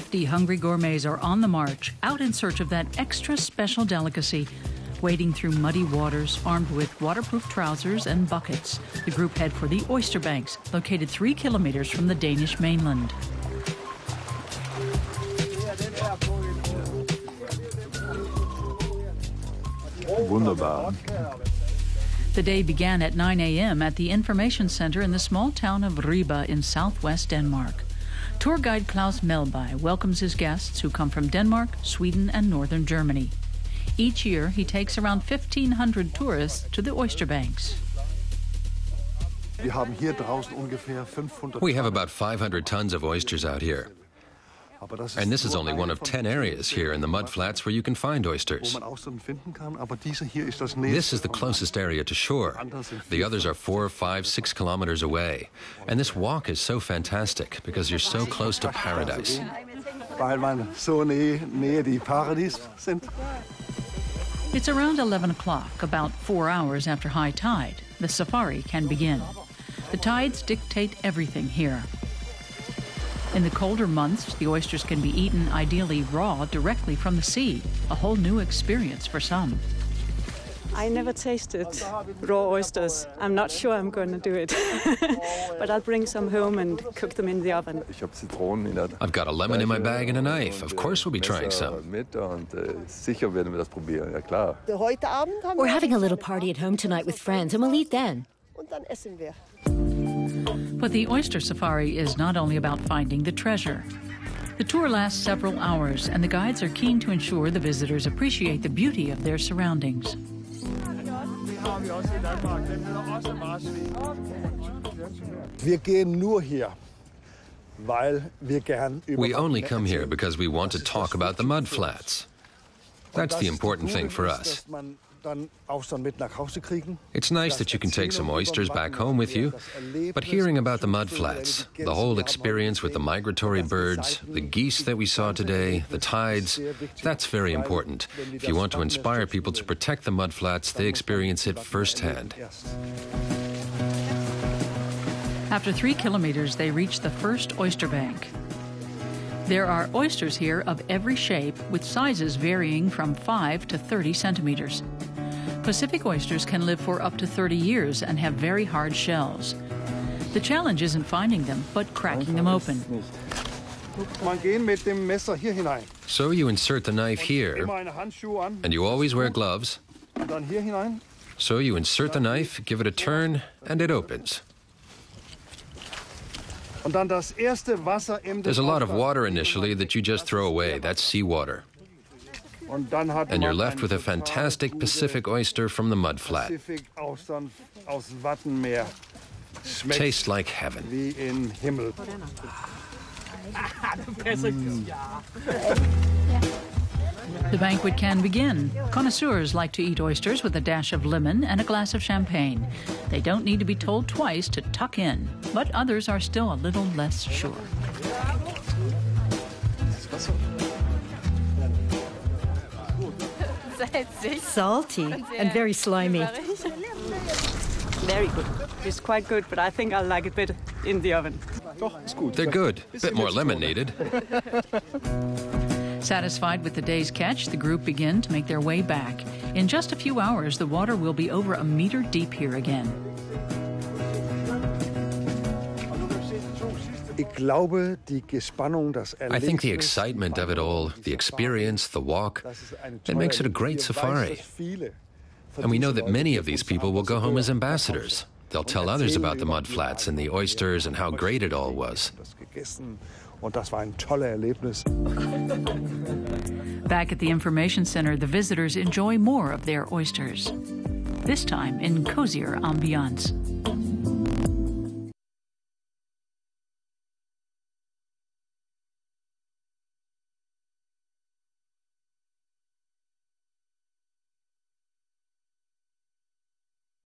50 hungry gourmets are on the march, out in search of that extra special delicacy. Wading through muddy waters, armed with waterproof trousers and buckets, the group head for the Oyster Banks, located 3 kilometers from the Danish mainland. Wunderbar. The day began at 9 a.m. at the information center in the small town of Ribe in southwest Denmark. Tour guide Klaus Melby welcomes his guests who come from Denmark, Sweden, and northern Germany. Each year, he takes around 1,500 tourists to the Oyster Banks. We have about 500 tons of oysters out here. And this is only one of 10 areas here in the mudflats where you can find oysters. This is the closest area to shore. The others are 4, 5, 6 kilometers away. And this walk is so fantastic because you're so close to paradise. It's around 11 o'clock, about 4 hours after high tide. The safari can begin. The tides dictate everything here. In the colder months, the oysters can be eaten ideally raw directly from the sea, a whole new experience for some. I never tasted raw oysters. I'm not sure I'm going to do it. But I'll bring some home and cook them in the oven. I've got a lemon in my bag and a knife. Of course we'll be trying some. We're having a little party at home tonight with friends, and we'll eat then. But the oyster safari is not only about finding the treasure. The tour lasts several hours, and the guides are keen to ensure the visitors appreciate the beauty of their surroundings. We only come here because we want to talk about the mudflats. That's the important thing for us. It's nice that you can take some oysters back home with you, but hearing about the mudflats, the whole experience with the migratory birds, the geese that we saw today, the tides, that's very important. If you want to inspire people to protect the mudflats, they experience it firsthand. After 3 kilometers, they reach the first oyster bank. There are oysters here of every shape, with sizes varying from 5 to 30 centimeters. Pacific oysters can live for up to 30 years and have very hard shells. The challenge isn't finding them, but cracking them open. So you insert the knife here, and you always wear gloves. So you insert the knife, give it a turn, and it opens. There's a lot of water initially that you just throw away. That's seawater. And you're left with a fantastic Pacific oyster from the mudflat. Tastes like heaven. The banquet can begin. Connoisseurs like to eat oysters with a dash of lemon and a glass of champagne. They don't need to be told twice to tuck in, but others are still a little less sure. Salty and very slimy. Very good. It's quite good, but I think I'll like it better in the oven. They're good. Bit more lemon needed. Satisfied with the day's catch, the group begin to make their way back. In just a few hours, the water will be over a meter deep here again. I think the excitement of it all, the experience, the walk, it makes it a great safari. And we know that many of these people will go home as ambassadors. They'll tell others about the mudflats and the oysters and how great it all was. Back at the information center, the visitors enjoy more of their oysters, this time in cozier ambiance.